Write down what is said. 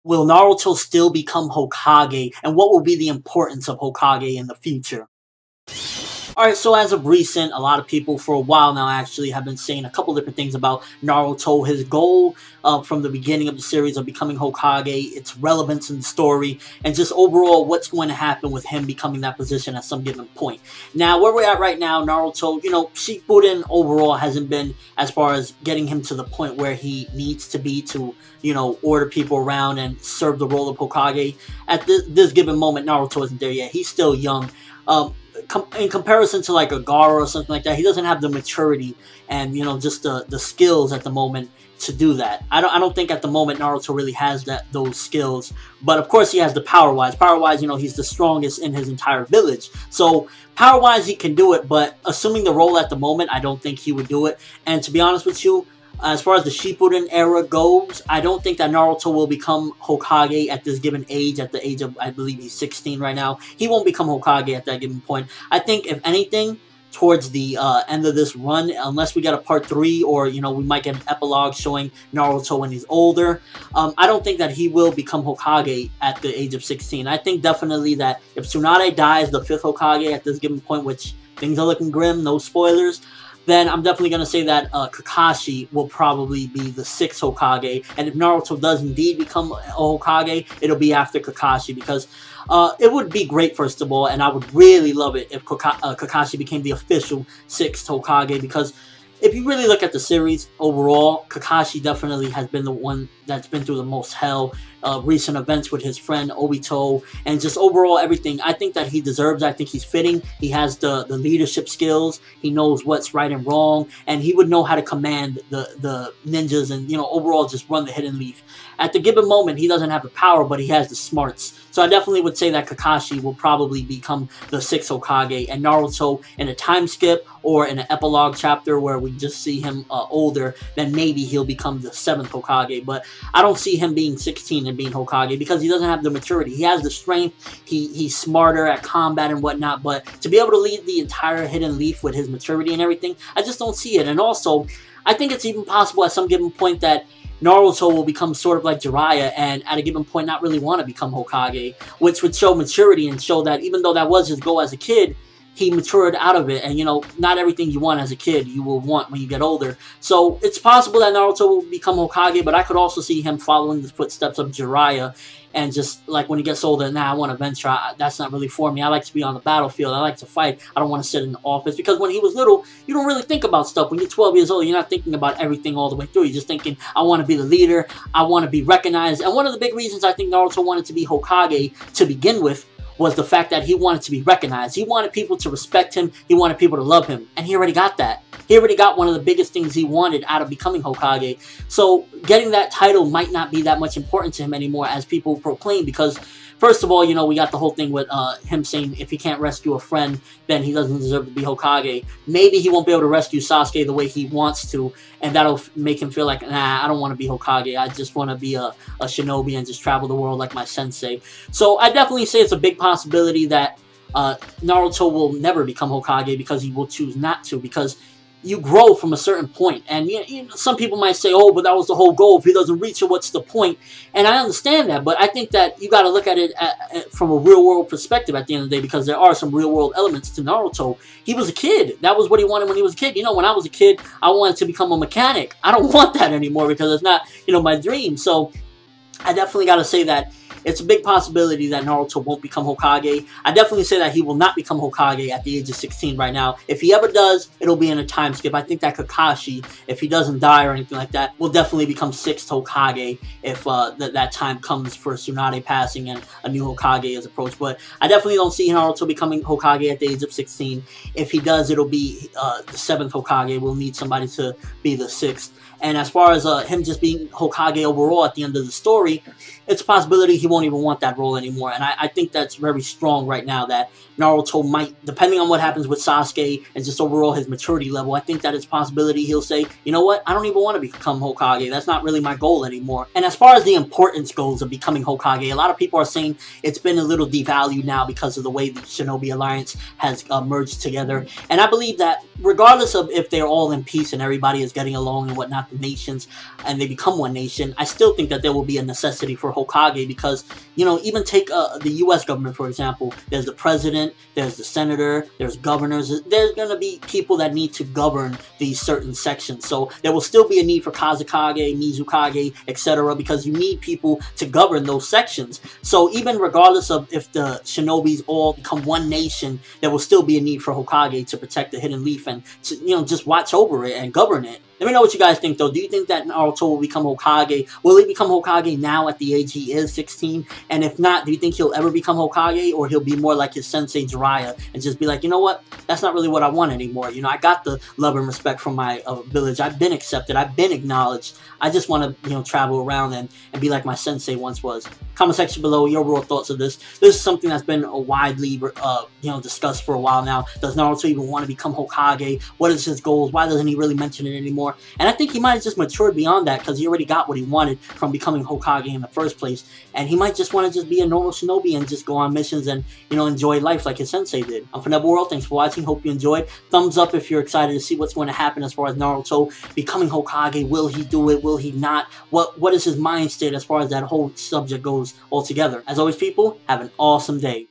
Will Naruto still become Hokage, and what will be the importance of Hokage in the future? Alright, so as of recent, a lot of people for a while now actually have been saying a couple different things about Naruto, his goal from the beginning of the series of becoming Hokage, its relevance in the story, and just overall what's going to happen with him becoming that position at some given point. Now, where we're at right now, Naruto, Shippuden overall hasn't been as far as getting him to the point where he needs to be to, order people around and serve the role of Hokage. At this given moment, Naruto isn't there yet. He's still young. In comparison to like a Gaara or something like that, he doesn't have the maturity and just the skills at the moment to do that. I don't think at the moment Naruto really has those skills, but of course he has the power wise. Power wise, he's the strongest in his entire village. So power wise he can do it, but assuming the role at the moment, I don't think he would do it. And to be honest with you, as far as the Shippuden era goes, I don't think that Naruto will become Hokage at this given age, at the age of, I believe he's 16 right now. He won't become Hokage at that given point. I think, if anything, towards the end of this run, unless we get a part 3 or, we might get an epilogue showing Naruto when he's older, I don't think that he will become Hokage at the age of 16. I think definitely that if Tsunade dies, the 5th Hokage at this given point, which things are looking grim, no spoilers, then I'm definitely going to say that Kakashi will probably be the 6th Hokage. And if Naruto does indeed become a Hokage, it'll be after Kakashi. Because it would be great, first of all, and I would really love it if Kakashi became the official 6th Hokage. Because if you really look at the series overall, Kakashi definitely has been the one that's been through the most hell. Recent events with his friend Obito, and just overall everything. I think that he deserves. I think he's fitting. He has the leadership skills. He knows what's right and wrong, and he would know how to command the ninjas and overall just run the Hidden Leaf. At the given moment, he doesn't have the power, but he has the smarts. So I definitely would say that Kakashi will probably become the 6th Hokage, and Naruto in a time skip or in an epilogue chapter where we just see him older, then maybe he'll become the 7th Hokage. But I don't see him being 16 and being Hokage because he doesn't have the maturity. He has the strength. He's smarter at combat and whatnot, but to be able to lead the entire Hidden Leaf with his maturity and everything, I just don't see it. And also, I think it's even possible at some given point that Naruto will become sort of like Jiraiya and at a given point not really want to become Hokage, which would show maturity and show that even though that was his goal as a kid, he matured out of it. And, not everything you want as a kid, you will want when you get older. So it's possible that Naruto will become Hokage, but I could also see him following the footsteps of Jiraiya. And just like when he gets older, I want to venture. That's not really for me. I like to be on the battlefield. I like to fight. I don't want to sit in the office. Because when he was little, you don't really think about stuff. When you're 12 years old, you're not thinking about everything all the way through. You're just thinking, I want to be the leader. I want to be recognized. And one of the big reasons I think Naruto wanted to be Hokage to begin with was the fact that he wanted to be recognized. He wanted people to respect him. He wanted people to love him. And he already got that. He already got one of the biggest things he wanted out of becoming Hokage. So getting that title might not be that much important to him anymore as people proclaim, because first of all, we got the whole thing with him saying if he can't rescue a friend, then he doesn't deserve to be Hokage. Maybe he won't be able to rescue Sasuke the way he wants to, and that'll make him feel like, nah, I don't want to be Hokage. I just want to be a shinobi and just travel the world like my sensei. So I definitely say it's a big possibility that Naruto will never become Hokage because he will choose not to, because you grow from a certain point. And some people might say, oh, but that was the whole goal. If he doesn't reach it, what's the point? And I understand that, but I think that you got to look at it from a real-world perspective at the end of the day, because there are some real-world elements to Naruto. He was a kid. That was what he wanted when he was a kid. When I was a kid, I wanted to become a mechanic. I don't want that anymore because it's not, my dream. So I definitely got to say that it's a big possibility that Naruto won't become Hokage. I definitely say that he will not become Hokage at the age of 16 right now. If he ever does, it'll be in a time skip. I think that Kakashi, if he doesn't die or anything like that, will definitely become 6th Hokage if that time comes for Tsunade passing and a new Hokage is approached. But I definitely don't see Naruto becoming Hokage at the age of 16. If he does, it'll be the 7th Hokage. We'll need somebody to be the 6th. And as far as him just being Hokage overall at the end of the story, it's a possibility he won't even want that role anymore. And I think that's very strong right now that Naruto might, depending on what happens with Sasuke and just overall his maturity level, I think that it's a possibility he'll say, you know what, I don't even want to become Hokage. That's not really my goal anymore. And as far as the importance goes of becoming Hokage, a lot of people are saying it's been a little devalued now because of the way the Shinobi Alliance has merged together. And I believe that regardless of if they're all in peace and everybody is getting along and whatnot, have the nations and they become one nation, I still think that there will be a necessity for Hokage because, you know, even take the U.S. government, for example. There's the president, there's the senator, there's governors. There's going to be people that need to govern these certain sections. So there will still be a need for Kazekage, Mizukage, etc. because you need people to govern those sections. So even regardless of if the shinobis all become one nation, there will still be a need for Hokage to protect the Hidden Leaf and to, you know, just watch over it and govern it. Let me know what you guys think, though. Do you think that Naruto will become Hokage? Will he become Hokage now at the age he is, 16? And if not, do you think he'll ever become Hokage? Or he'll be more like his sensei Jiraiya and just be like, you know what? That's not really what I want anymore. You know, I got the love and respect from my village. I've been accepted. I've been acknowledged. I just want to, you know, travel around and be like my sensei once was. Comment section below your real thoughts of this. This is something that's been widely, you know, discussed for a while now. Does Naruto even want to become Hokage? What is his goals? Why doesn't he really mention it anymore? And I think he might have just matured beyond that because he already got what he wanted from becoming Hokage in the first place. And he might just want to just be a normal shinobi and just go on missions and, you know, enjoy life like his sensei did. I'm ForneverWorld. Thanks for watching. Hope you enjoyed. Thumbs up if you're excited to see what's going to happen as far as Naruto becoming Hokage. Will he do it? Will he not? What is his mind state as far as that whole subject goes altogether? As always, people, have an awesome day.